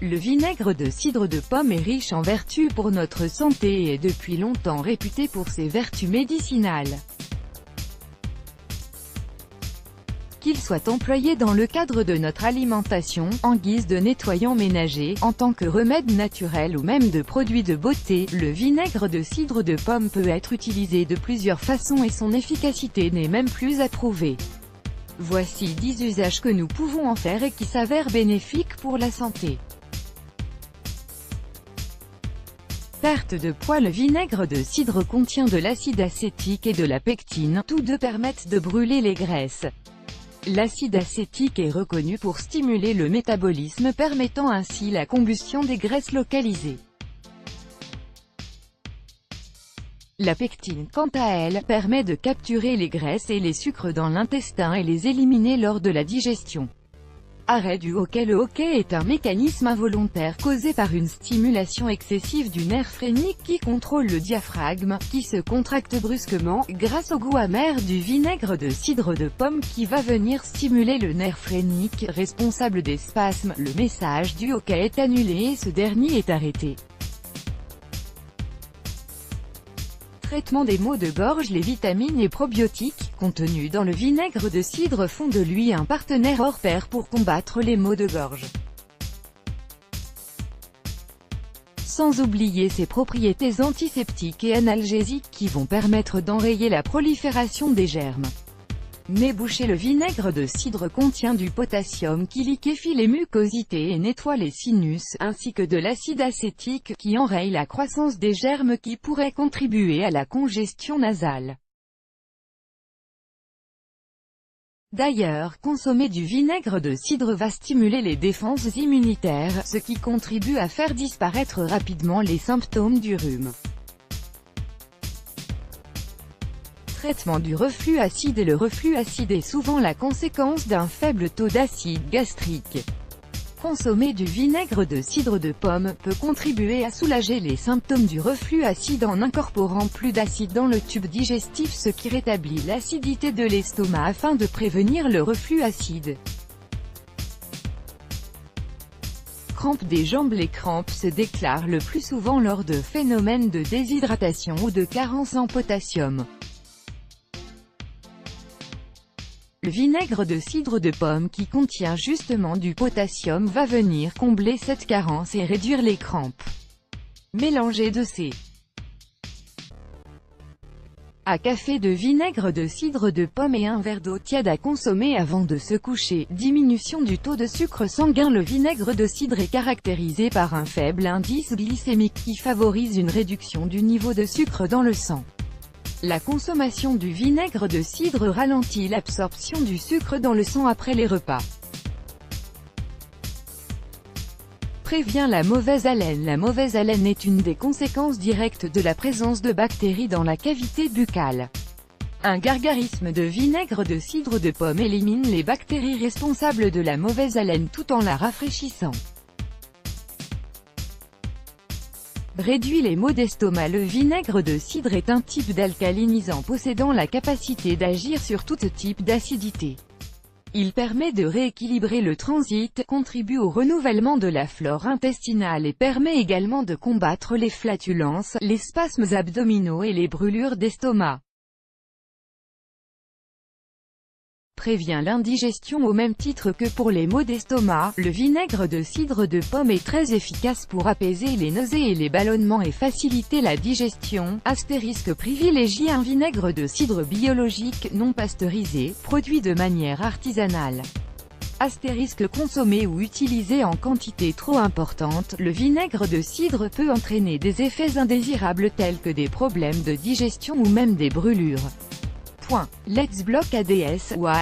Le vinaigre de cidre de pomme est riche en vertus pour notre santé et est depuis longtemps réputé pour ses vertus médicinales. Qu'il soit employé dans le cadre de notre alimentation, en guise de nettoyant ménager, en tant que remède naturel ou même de produit de beauté, le vinaigre de cidre de pomme peut être utilisé de plusieurs façons et son efficacité n'est même plus à prouver. Voici 10 usages que nous pouvons en faire et qui s'avèrent bénéfiques pour la santé. Perte de poids. Le vinaigre de cidre contient de l'acide acétique et de la pectine, tous deux permettent de brûler les graisses. L'acide acétique est reconnu pour stimuler le métabolisme, permettant ainsi la combustion des graisses localisées. La pectine, quant à elle, permet de capturer les graisses et les sucres dans l'intestin et les éliminer lors de la digestion. Arrêt du hoquet. Le hoquet est un mécanisme involontaire causé par une stimulation excessive du nerf phrénique qui contrôle le diaphragme, qui se contracte brusquement, grâce au goût amer du vinaigre de cidre de pomme qui va venir stimuler le nerf phrénique, responsable des spasmes. Le message du hoquet est annulé et ce dernier est arrêté. Traitement des maux de gorge. Les vitamines et probiotiques, contenus dans le vinaigre de cidre font de lui un partenaire hors pair pour combattre les maux de gorge. Sans oublier ses propriétés antiseptiques et analgésiques qui vont permettre d'enrayer la prolifération des germes. Nez bouché. Le vinaigre de cidre contient du potassium qui liquéfie les mucosités et nettoie les sinus, ainsi que de l'acide acétique qui enraye la croissance des germes qui pourraient contribuer à la congestion nasale. D'ailleurs, consommer du vinaigre de cidre va stimuler les défenses immunitaires, ce qui contribue à faire disparaître rapidement les symptômes du rhume. Traitement du reflux acide. Le reflux acide est souvent la conséquence d'un faible taux d'acide gastrique. Consommer du vinaigre de cidre de pomme peut contribuer à soulager les symptômes du reflux acide en incorporant plus d'acide dans le tube digestif, ce qui rétablit l'acidité de l'estomac afin de prévenir le reflux acide. Crampes des jambes. Les crampes se déclarent le plus souvent lors de phénomènes de déshydratation ou de carence en potassium. Le vinaigre de cidre de pomme qui contient justement du potassium va venir combler cette carence et réduire les crampes. Mélangez de C à café de vinaigre de cidre de pomme et un verre d'eau tiède à consommer avant de se coucher. Diminution du taux de sucre sanguin. Le vinaigre de cidre est caractérisé par un faible indice glycémique qui favorise une réduction du niveau de sucre dans le sang. La consommation du vinaigre de cidre ralentit l'absorption du sucre dans le sang après les repas. Prévient la mauvaise haleine. La mauvaise haleine est une des conséquences directes de la présence de bactéries dans la cavité buccale. Un gargarisme de vinaigre de cidre de pomme élimine les bactéries responsables de la mauvaise haleine tout en la rafraîchissant. Réduit les maux d'estomac. Le vinaigre de cidre est un type d'alcalinisant possédant la capacité d'agir sur tout type d'acidité. Il permet de rééquilibrer le transit, contribue au renouvellement de la flore intestinale et permet également de combattre les flatulences, les spasmes abdominaux et les brûlures d'estomac. Prévient l'indigestion. Au même titre que pour les maux d'estomac, le vinaigre de cidre de pomme est très efficace pour apaiser les nausées et les ballonnements et faciliter la digestion. Privilégiez un vinaigre de cidre biologique, non pasteurisé, produit de manière artisanale. Consommé ou utilisé en quantité trop importante, le vinaigre de cidre peut entraîner des effets indésirables tels que des problèmes de digestion ou même des brûlures. Let's block ADS. Why?